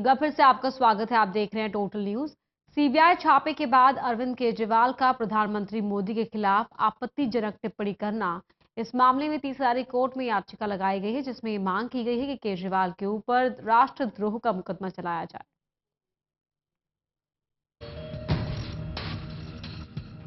एक बार फिर से आपका स्वागत है। आप देख रहे हैं टोटल न्यूज। सीबीआई छापे के बाद अरविंद केजरीवाल का प्रधानमंत्री मोदी के खिलाफ आपत्तिजनक टिप्पणी करना, इस मामले में तीसरी कोर्ट में याचिका लगाई गई है, जिसमें ये मांग की गई है कि केजरीवाल के ऊपर राष्ट्रद्रोह का मुकदमा चलाया जाए।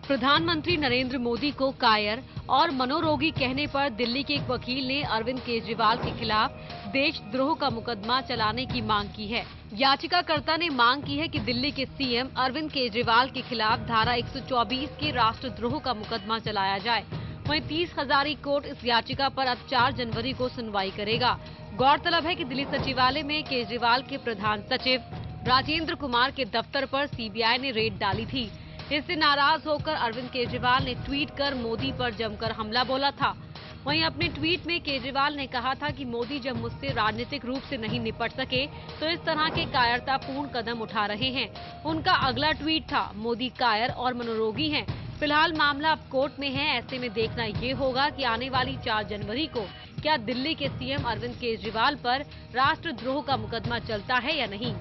प्रधानमंत्री नरेंद्र मोदी को कायर और मनोरोगी कहने पर दिल्ली के एक वकील ने अरविंद केजरीवाल के खिलाफ देशद्रोह का मुकदमा चलाने की मांग की है। याचिकाकर्ता ने मांग की है कि दिल्ली के सीएम अरविंद केजरीवाल के खिलाफ धारा 124 के राष्ट्रद्रोह का मुकदमा चलाया जाए। वहीं 30 हजारी कोर्ट इस याचिका पर अब 4 जनवरी को सुनवाई करेगा। गौरतलब है कि दिल्ली सचिवालय में केजरीवाल के प्रधान सचिव राजेंद्र कुमार के दफ्तर पर सीबीआई ने रेड डाली थी। इससे नाराज होकर अरविंद केजरीवाल ने ट्वीट कर मोदी पर जमकर हमला बोला था। वहीं अपने ट्वीट में केजरीवाल ने कहा था कि मोदी जब मुझसे राजनीतिक रूप से नहीं निपट सके तो इस तरह के कायरतापूर्ण कदम उठा रहे हैं। उनका अगला ट्वीट था, मोदी कायर और मनोरोगी हैं। फिलहाल मामला अब कोर्ट में है। ऐसे में देखना ये होगा कि आने वाली 4 जनवरी को क्या दिल्ली के सीएम अरविंद केजरीवाल पर राष्ट्रद्रोह का मुकदमा चलता है या नहीं।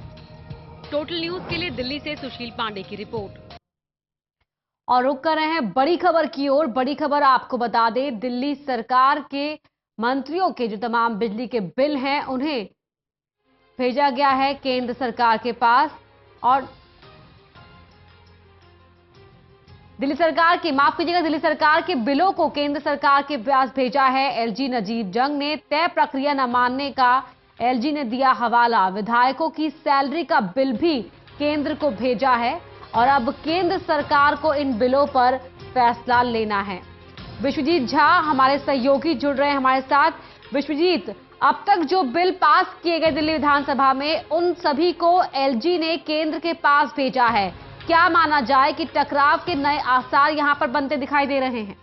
टोटल न्यूज के लिए दिल्ली से सुशील पांडे की रिपोर्ट। और रुक कर रहे हैं बड़ी खबर की ओर। बड़ी खबर आपको बता दें, दिल्ली सरकार के मंत्रियों के जो तमाम बिजली के बिल हैं उन्हें भेजा गया है केंद्र सरकार के पास। और दिल्ली सरकार के बिलों को केंद्र सरकार के पास भेजा है एलजी नजीब जंग ने। तय प्रक्रिया न मानने का एलजी ने दिया हवाला। विधायकों की सैलरी का बिल भी केंद्र को भेजा है और अब केंद्र सरकार को इन बिलों पर फैसला लेना है। विश्वजीत झा हमारे सहयोगी जुड़ रहे हैं हमारे साथ। विश्वजीत, अब तक जो बिल पास किए गए दिल्ली विधानसभा में, उन सभी को एलजी ने केंद्र के पास भेजा है। क्या माना जाए कि टकराव के नए आसार यहां पर बनते दिखाई दे रहे हैं?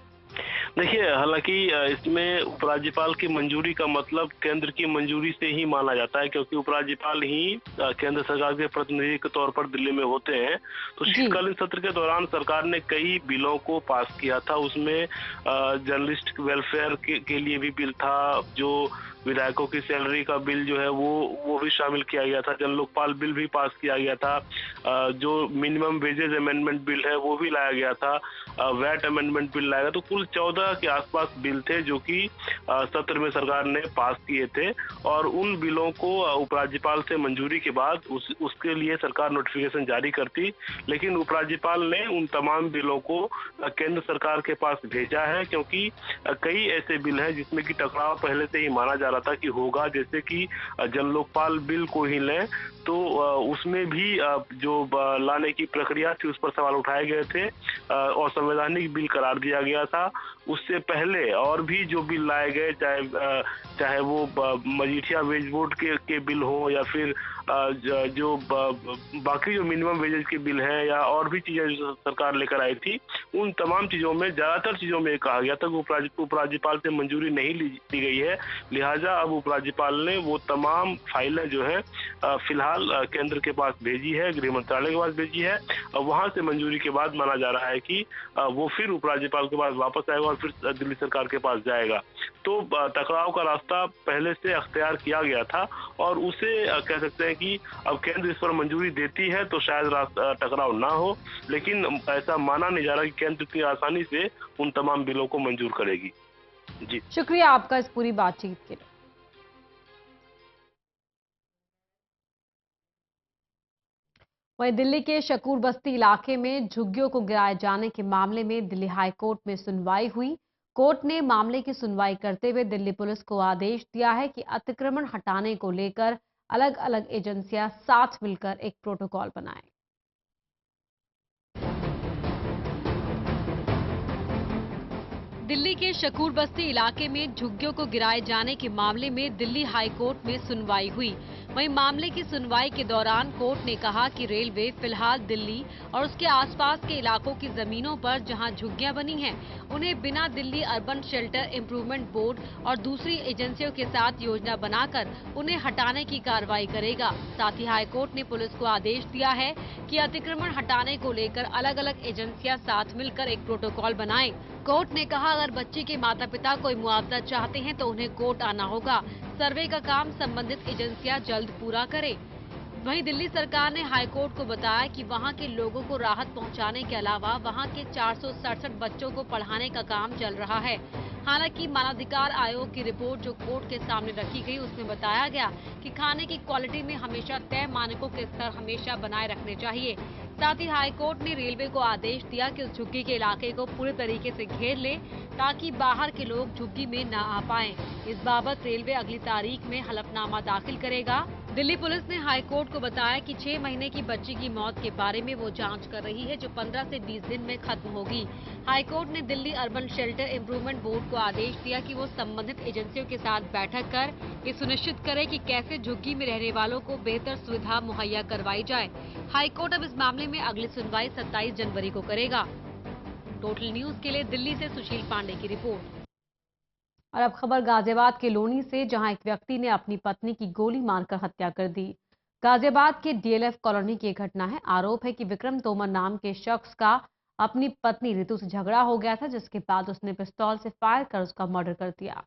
देखिए, हालांकि इसमें उपराज्यपाल की मंजूरी का मतलब केंद्र की मंजूरी से ही माना जाता है, क्योंकि उपराज्यपाल ही केंद्र सरकार के प्रतिनिधि के तौर पर दिल्ली में होते हैं। तो शीतकालीन सत्र के दौरान सरकार ने कई बिलों को पास किया था। उसमें जर्नलिस्ट वेलफेयर के लिए भी बिल था, जो विधायकों की सैलरी का बिल जो है वो भी शामिल किया गया था। जन लोकपाल बिल भी पास किया गया था। जो मिनिमम वेजेज अमेंडमेंट बिल है वो भी लाया गया था। वैट अमेंडमेंट बिल लाया गया। तो कुल 14 के आसपास बिल थे जो कि सत्र में सरकार ने पास किए थे। और उन बिलों को उपराज्यपाल से मंजूरी के बाद उसके लिए सरकार नोटिफिकेशन जारी करती। लेकिन उपराज्यपाल ने उन तमाम बिलों को केंद्र सरकार के पास भेजा है, क्योंकि कई ऐसे बिल हैं जिसमें कि टकराव पहले से ही माना जा रहा था कि होगा। जैसे कि जन लोकपाल बिल को ही लें तो उसमें भी जो लाने की प्रक्रिया थी उस पर सवाल उठाए गए थे और संवैधानिक बिल करार दिया गया था। उससे पहले और भी जो बिल लाए गए, चाहे वो मजीठिया वेज बोर्ड के बिल हो या फिर जो बाकी जो मिनिमम वेजेज के बिल हैं या और भी चीजें जो सरकार लेकर आई थी, उन तमाम चीजों में, ज्यादातर चीजों में कहा गया था कि उपराज्यपाल से मंजूरी नहीं ली गई है। लिहाजा अब उपराज्यपाल ने वो तमाम फाइलें जो है फिलहाल केंद्र के पास भेजी है, गृह मंत्रालय के पास भेजी है। वहां से मंजूरी के बाद माना जा रहा है कि वो फिर उपराज्यपाल के पास वापस आएगा और फिर दिल्ली सरकार के पास जाएगा। तो टकराव का रास्ता पहले से अख्तियार किया गया था और उसे कह सकते हैं कि अब केंद्र इस पर मंजूरी देती है तो शायद टकराव ना हो। लेकिन ऐसा माना नहीं जा रहा कि केंद्र इतनी आसानी से उन तमाम बिलों को मंजूर करेगी। जी, शुक्रिया आपका इस पूरी बातचीत के लिए। वहीं दिल्ली के शकूर बस्ती इलाके में झुग्गियों को गिराए जाने के मामले में दिल्ली हाई कोर्ट में सुनवाई हुई। कोर्ट ने मामले की सुनवाई करते हुए दिल्ली पुलिस को आदेश दिया है कि अतिक्रमण हटाने को लेकर अलग अलग एजेंसियां साथ मिलकर एक प्रोटोकॉल बनाएं। दिल्ली के शकूर बस्ती इलाके में झुग्गियों को गिराए जाने के मामले में दिल्ली हाई कोर्ट में सुनवाई हुई। वहीं मामले की सुनवाई के दौरान कोर्ट ने कहा कि रेलवे फिलहाल दिल्ली और उसके आसपास के इलाकों की जमीनों पर जहां झुग्गियां बनी हैं, उन्हें बिना Delhi urban shelter improvement board और दूसरी एजेंसियों के साथ योजना बनाकर उन्हें हटाने की कार्रवाई करेगा। साथ ही हाईकोर्ट ने पुलिस को आदेश दिया है कि अतिक्रमण हटाने को लेकर अलग अलग एजेंसियां साथ मिलकर एक प्रोटोकॉल बनाएं। कोर्ट ने कहा, अगर बच्चे के माता पिता कोई मुआवजा चाहते हैं तो उन्हें कोर्ट आना होगा। सर्वे का काम संबंधित एजेंसियां जल्द पूरा करें। वहीं दिल्ली सरकार ने हाईकोर्ट को बताया कि वहां के लोगों को राहत पहुंचाने के अलावा वहां के 467 बच्चों को पढ़ाने का काम चल रहा है। हालांकि मानवाधिकार आयोग की रिपोर्ट जो कोर्ट के सामने रखी गई, उसमें बताया गया कि खाने की क्वालिटी में हमेशा तय मानकों के स्तर हमेशा बनाए रखने चाहिए। साथ ही हाईकोर्ट ने रेलवे को आदेश दिया कि उस झुग्गी के इलाके को पूरे तरीके से घेर ले ताकि बाहर के लोग झुग्गी में न आ पाएं। इस बाबत रेलवे अगली तारीख में हलफनामा दाखिल करेगा। दिल्ली पुलिस ने हाईकोर्ट को बताया कि 6 महीने की बच्ची की मौत के बारे में वो जांच कर रही है, जो 15 से 20 दिन में खत्म होगी। हाईकोर्ट ने Delhi urban shelter improvement board को आदेश दिया कि वो संबंधित एजेंसियों के साथ बैठक कर ये सुनिश्चित करे कि कैसे झुग्गी में रहने वालों को बेहतर सुविधा मुहैया करवाई जाए। हाईकोर्ट अब इस मामले में अगली सुनवाई 27 जनवरी को करेगा। टोटल न्यूज के लिए दिल्ली से सुशील पांडे की रिपोर्ट। और अब खबर गाजियाबाद के लोनी से, जहां एक व्यक्ति ने अपनी पत्नी की गोली मारकर हत्या कर दी। गाजियाबाद के डीएलएफ कॉलोनी की एक घटना है। आरोप है कि विक्रम तोमर नाम के शख्स का अपनी पत्नी रितु से झगड़ा हो गया था, जिसके बाद उसने पिस्तौल से फायर कर उसका मर्डर कर दिया।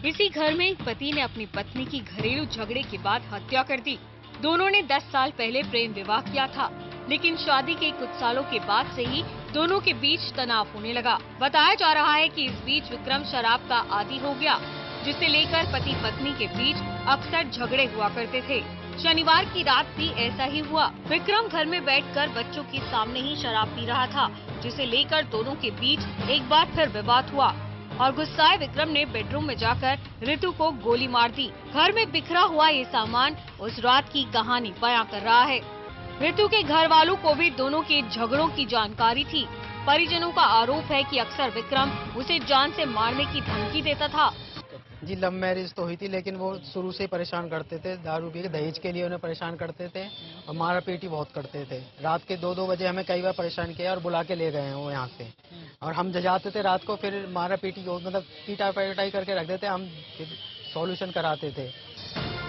इसी घर में एक पति ने अपनी पत्नी की घरेलू झगड़े के बाद हत्या कर दी। दोनों ने 10 साल पहले प्रेम विवाह किया था, लेकिन शादी के कुछ सालों के बाद से ही दोनों के बीच तनाव होने लगा। बताया जा रहा है कि इस बीच विक्रम शराब का आदी हो गया, जिसे लेकर पति पत्नी के बीच अक्सर झगड़े हुआ करते थे। शनिवार की रात भी ऐसा ही हुआ। विक्रम घर में बैठकर बच्चों के सामने ही शराब पी रहा था, जिसे लेकर दोनों के बीच एक बार फिर विवाद हुआ और गुस्साए विक्रम ने बेडरूम में जाकर रितु को गोली मार दी। घर में बिखरा हुआ ये सामान उस रात की कहानी बयां कर रहा है। रितु के घर वालों को भी दोनों के झगड़ों की जानकारी थी। परिजनों का आरोप है कि अक्सर विक्रम उसे जान से मारने की धमकी देता था। जी लव मैरिज तो हुई थी, लेकिन वो शुरू से परेशान करते थे। दारू पी के दहेज के लिए उन्हें परेशान करते थे और मारा पीटी बहुत करते थे। रात के 2-2 बजे हमें कई बार परेशान किया और बुला के ले गए हैं वो यहाँ से। और हम जाते थे रात को, फिर मारा पीटी मतलब पीटा पिटाई करके रख देते, हम फिर सॉल्यूशन कराते थे।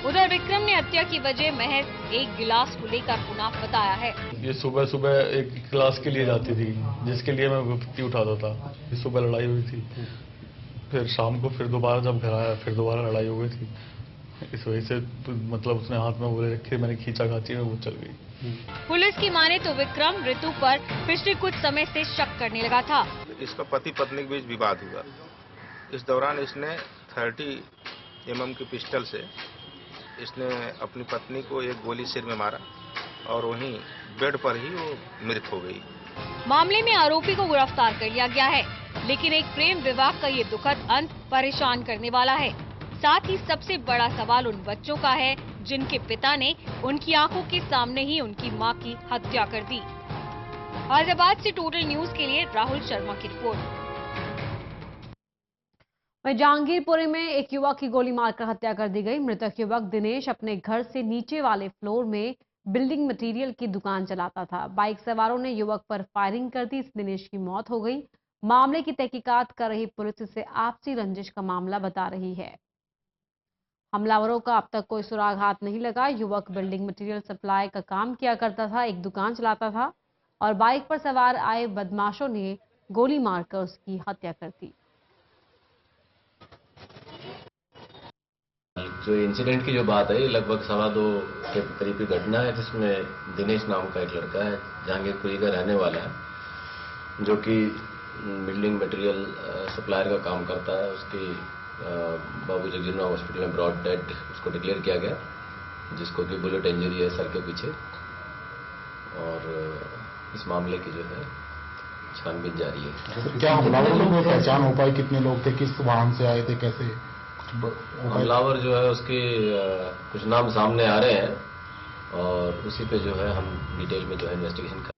उधर विक्रम ने हत्या की वजह महज एक गिलास को लेकर पुनः बताया है। ये सुबह सुबह एक गिलास के लिए जाती थी, जिसके लिए मैं विपत्ति उठाता था। सुबह लड़ाई हुई थी, फिर शाम को फिर दोबारा जब घर आया फिर दोबारा लड़ाई हो गई थी। इस वजह से मतलब उसने हाथ में गोले रखे, मैंने खींचा खाची में वो चल गई। पुलिस की माने तो विक्रम रितु पर पिछले कुछ समय से शक करने लगा था। इसका पति पत्नी के बीच विवाद हुआ। इस दौरान इसने 30 mm की पिस्टल से इसने अपनी पत्नी को एक गोली सिर में मारा और वहीं बेड पर ही वो मृत हो गई। मामले में आरोपी को गिरफ्तार कर लिया गया है, लेकिन एक प्रेम विवाह का ये दुखद अंत परेशान करने वाला है। साथ ही सबसे बड़ा सवाल उन बच्चों का है जिनके पिता ने उनकी आंखों के सामने ही उनकी मां की हत्या कर दी। गाजियाबाद से टोटल न्यूज के लिए राहुल शर्मा की रिपोर्ट। वहीं जहांगीरपुरी में एक युवक की गोली मारकर हत्या कर दी गई। मृतक युवक दिनेश अपने घर से नीचे वाले फ्लोर में बिल्डिंग मटेरियल की दुकान चलाता था। बाइक सवारों ने युवक पर फायरिंग कर दी। दिनेश की मौत हो गई। मामले की तहकीकात कर रही पुलिस इसे आपसी रंजिश का मामला बता रही है। हमलावरों का अब तक कोई सुराग हाथ नहीं लगा। युवक बिल्डिंग मटेरियल सप्लाई का काम किया करता था, एक दुकान चलाता था और बाइक पर सवार आए बदमाशों ने गोली मारकर उसकी हत्या कर दी। जो इंसिडेंट की जो बात है, लगभग 2:15 के करीब की घटना है, जिसमें दिनेश नाम का एक लड़का है, जहांगीरपुरी का रहने वाला है, जो कि बिल्डिंग मटेरियल सप्लायर का काम करता है। उसकी बाबू जगजीवन हॉस्पिटल में ब्रॉड डेड उसको डिक्लेयर किया गया, जिसको कि बुलेट इंजरी है सर के पीछे। और इस मामले की जो है छानबीन जारी है। क्या हमलावरों को पहचान हो पाई? कितने लोग थे, किस वाहन से आए थे, कैसे? हमलावर जो है उसके कुछ नाम सामने आ रहे हैं और उसी पे जो है हम डिटेल में जो है इन्वेस्टिगेशन कर।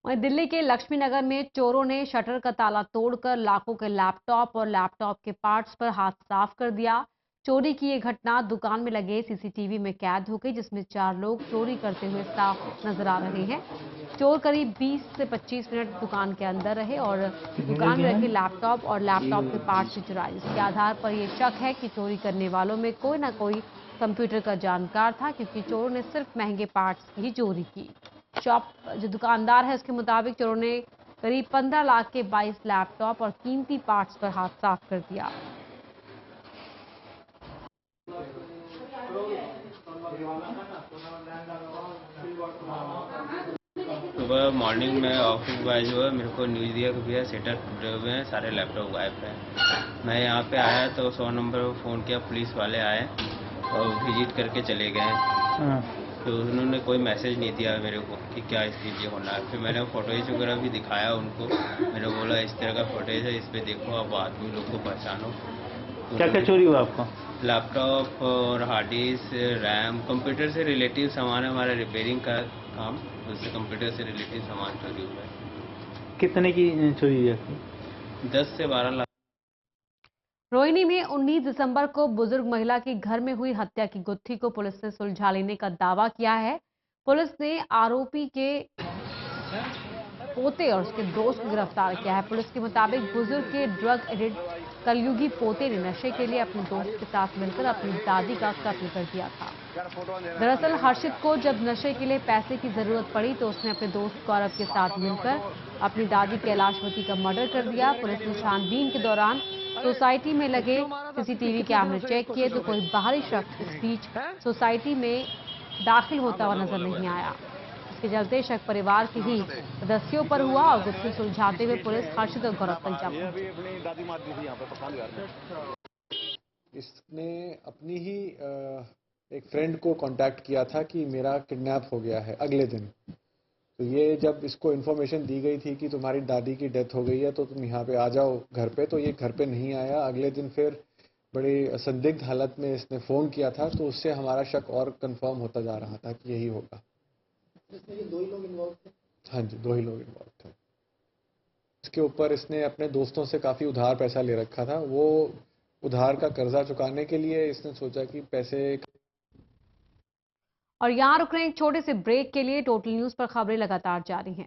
वहीं दिल्ली के लक्ष्मी नगर में चोरों ने शटर का ताला तोड़कर लाखों के लैपटॉप और लैपटॉप के पार्ट्स पर हाथ साफ कर दिया। चोरी की ये घटना दुकान में लगे सीसीटीवी में कैद हो गई, जिसमें 4 लोग चोरी करते हुए साफ नजर आ रहे हैं। चोर करीब 20 से 25 मिनट दुकान के अंदर रहे और दुकान में रखे लैपटॉप और लैपटॉप के पार्ट्स भी चुराए, जिसके आधार पर यह शक है कि चोरी करने वालों में कोई ना कोई कंप्यूटर का जानकार था, क्योंकि चोरों ने सिर्फ महंगे पार्ट्स की ही चोरी की। शॉप जो दुकानदार है उसके मुताबिक चोरों ने करीब 15 लाख के 22 लैपटॉप और कीमती पार्ट्स पर हाथ साफ कर दिया। सुबह मॉर्निंग में ऑफिस बॉय जो है मेरे को न्यूज़ दिया कि भैया सेटर टूटे हुए हैं, सारे लैपटॉप गायब हैं। मैं यहाँ पे आया तो 100 नंबर पर फ़ोन किया, पुलिस वाले आए और विजिट करके चले गए। तो उन्होंने कोई मैसेज नहीं दिया मेरे को कि क्या स्थिति होना है। फिर मैंने फोटोज वगैरह भी दिखाया उनको, मैंने बोला इस तरह का फोटोज है, इस पर देखो, आप आदमी लोग को पहचानो। तो क्या क्या चोरी हुआ आपका? लैपटॉप और हार्ड डिस्क, रैम, कंप्यूटर से रिलेटिव सामान है, हमारा रिपेयरिंग का काम, उससे कंप्यूटर से रिलेटिव सामान चोरी हुआ है। कितने की चोरी हुई है? 10 से 12 लाख। रोहिणी में 19 दिसंबर को बुजुर्ग महिला की घर में हुई हत्या की गुत्थी को पुलिस ने सुलझा लेने का दावा किया है। पुलिस ने आरोपी के पोते और उसके दोस्त को गिरफ्तार किया है। पुलिस के मुताबिक बुजुर्ग के ड्रग एडिक्ट कलयुगी पोते ने नशे के लिए अपने दोस्त के साथ मिलकर अपनी दादी का कत्ल कर दिया था। दरअसल हर्षित को जब नशे के लिए पैसे की जरूरत पड़ी तो उसने अपने दोस्त गौरव के साथ मिलकर अपनी दादी कैलाशवती का मर्डर कर दिया। पुलिस ने छानबीन के दौरान सोसाइटी में लगे सीसीटीवी कैमरे चेक किए तो कोई बाहरी शख्स इस बीच सोसाइटी में दाखिल होता हुआ नजर नहीं आया। इसके चलते शक परिवार के ही सदस्यों पर हुआ और गुत्थी सुलझाते हुए पुलिस हर्षित और गौरव तक जा पहुंची। इसने अपनी ही एक फ्रेंड को कांटेक्ट किया था कि मेरा किडनैप हो गया है अगले दिन। तो ये जब इसको इन्फॉर्मेशन दी गई थी कि तुम्हारी दादी की डेथ हो गई है तो तुम यहाँ पे आ जाओ घर पे, तो ये घर पे नहीं आया। अगले दिन फिर बड़ी संदिग्ध हालत में इसने फ़ोन किया था, तो उससे हमारा शक और कंफर्म होता जा रहा था कि यही होगा। इसमें ये 2 ही लोग इन्वॉल्व थे? हाँ जी, 2 ही लोग इन्वॉल्व थे। इसके ऊपर इसने अपने दोस्तों से काफ़ी उधार पैसा ले रखा था। वो उधार का कर्जा चुकाने के लिए इसने सोचा कि पैसे। और यहाँ रुक रहे हैं एक छोटे से ब्रेक के लिए। टोटल न्यूज पर खबरें लगातार जारी हैं।